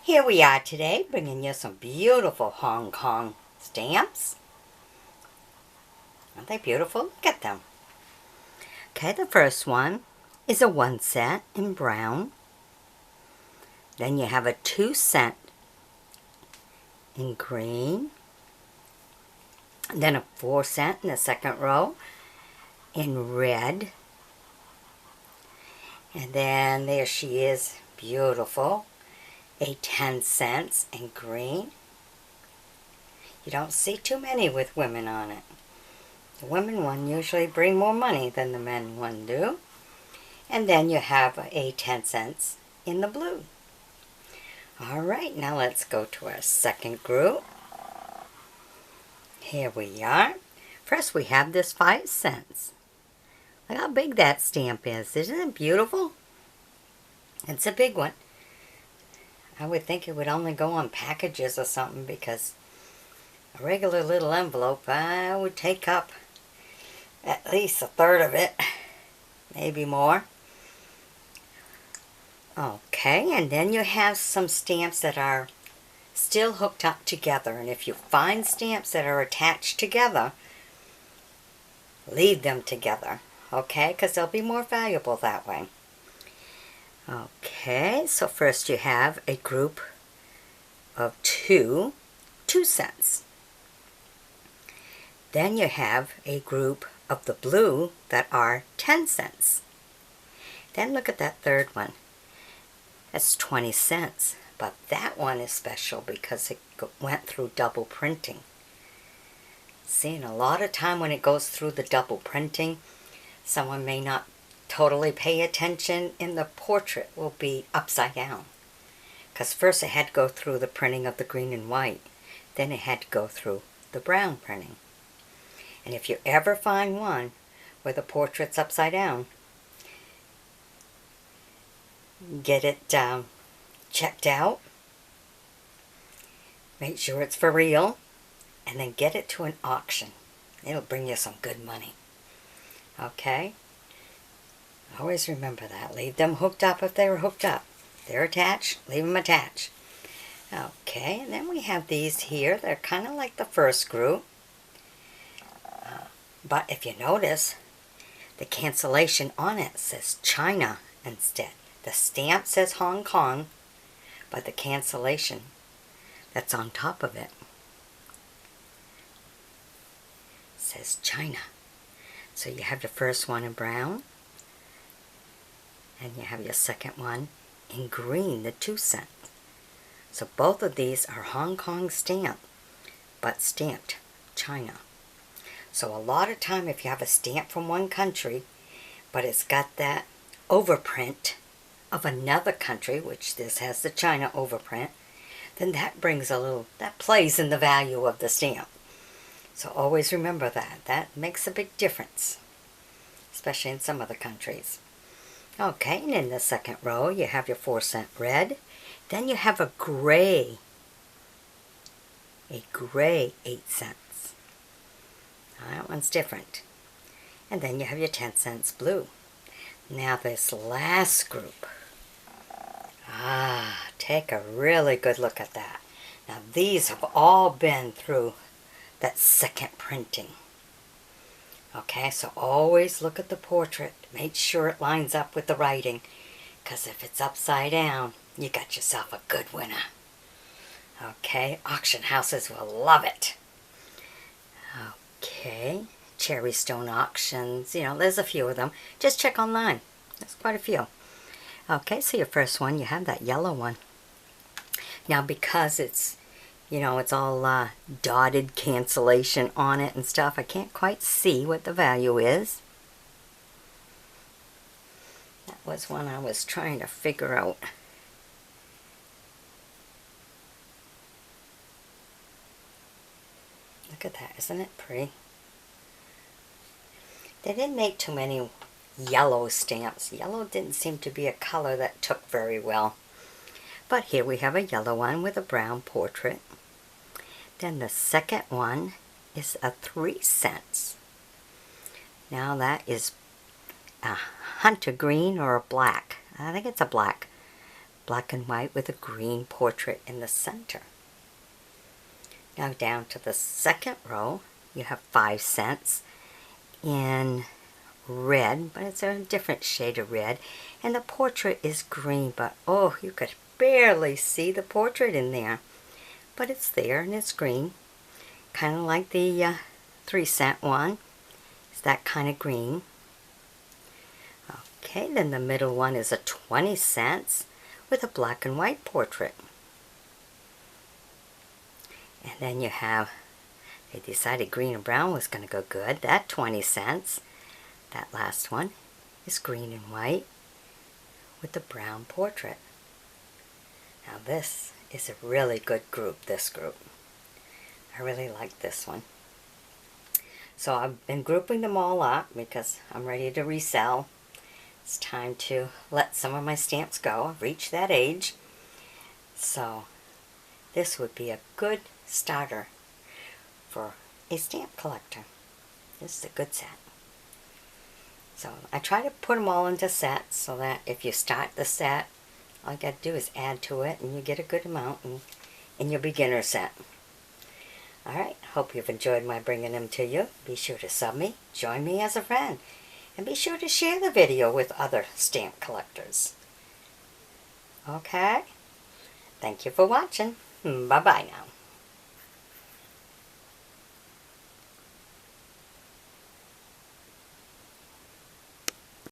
Here we are today, bringing you some beautiful Hong Kong stamps. Aren't they beautiful? Look at them. Okay, the first one is a 1 cent in brown. Then you have a 2 cent in green. And then a 4 cent in the second row in red. And then there she is, beautiful. A 10 cents in green. You don't see too many with women on it. The women one usually bring more money than the men one do. And then you have a 10 cents in the blue. All right, now let's go to our second group. Here we are. First we have this 5 cents. Look how big that stamp is. Isn't it beautiful? It's a big one. I would think it would only go on packages or something, because a regular little envelope, I would take up at least a third of it, maybe more. Okay, and then you have some stamps that are still hooked up together. And if you find stamps that are attached together, leave them together, okay? Because they'll be more valuable that way. Okay, so first you have a group of 2 cents. Then you have a group of the blue that are 10 cents. Then look at that third one. That's 20 cents. But that one is special because it went through double printing. See, and a lot of time when it goes through the double printing, someone may not totally pay attention, and the portrait will be upside down. Because first it had to go through the printing of the green and white. Then it had to go through the brown printing. And if you ever find one where the portrait's upside down, get it checked out. Make sure it's for real. And then get it to an auction. It'll bring you some good money. Okay? Always remember that. Leave them hooked up if they were hooked up. If they're attached, leave them attached. Okay, and then we have these here. They're kind of like the first group. But if you notice, the cancellation on it says China instead. The stamp says Hong Kong, but the cancellation that's on top of it says China. So you have the first one in brown, and you have your second one in green, the 2 cent. So both of these are Hong Kong stamp, but stamped China. So a lot of time if you have a stamp from one country, but it's got that overprint of another country, which this has the China overprint, then that brings that plays in the value of the stamp. So always remember that. That makes a big difference, especially in some other countries. Okay, and in the second row you have your 4 cent red. Then you have a gray 8 cents. That one's different. And then you have your 10 cents blue. Now this last group. Take a really good look at that. Now these have all been through that second printing. Okay, so always look at the portrait. Make sure it lines up with the writing. Because if it's upside down, you got yourself a good winner. Okay, auction houses will love it. Okay, Cherry Stone auctions, there's a few of them. Just check online. There's quite a few. Okay, so your first one, you have that yellow one. Now because it's, it's all dotted cancellation on it and stuff, I can't quite see what the value is. That was one I was trying to figure out. Look at that, isn't it pretty? They didn't make too many yellow stamps. Yellow didn't seem to be a color that took very well. But here we have a yellow one with a brown portrait. Then the second one is a 3 cents. Now that is a hunter green or a black. I think it's a black. black and white with a green portrait in the center. Now down to the second row, you have 5 cents in red, but it's a different shade of red. And the portrait is green, but oh, you could barely see the portrait in there. But it's there and it's green. Kind of like the 3-cent one. It's that kind of green. Okay, then the middle one is a 20 cents with a black and white portrait. And then you have, they decided green and brown was going to go good. That 20 cents. That last one is green and white with the brown portrait. Now this is a really good group, this group. I really like this one. So I've been grouping them all up because I'm ready to resell. It's time to let some of my stamps go. I've reached that age. So this would be a good starter for a stamp collector. This is a good set. So I try to put them all into sets so that if you start the set, all you got to do is add to it and you get a good amount in your beginner set. Alright, hope you've enjoyed my bringing them to you. Be sure to sub me, join me as a friend, and be sure to share the video with other stamp collectors. Okay? Thank you for watching. Bye-bye now.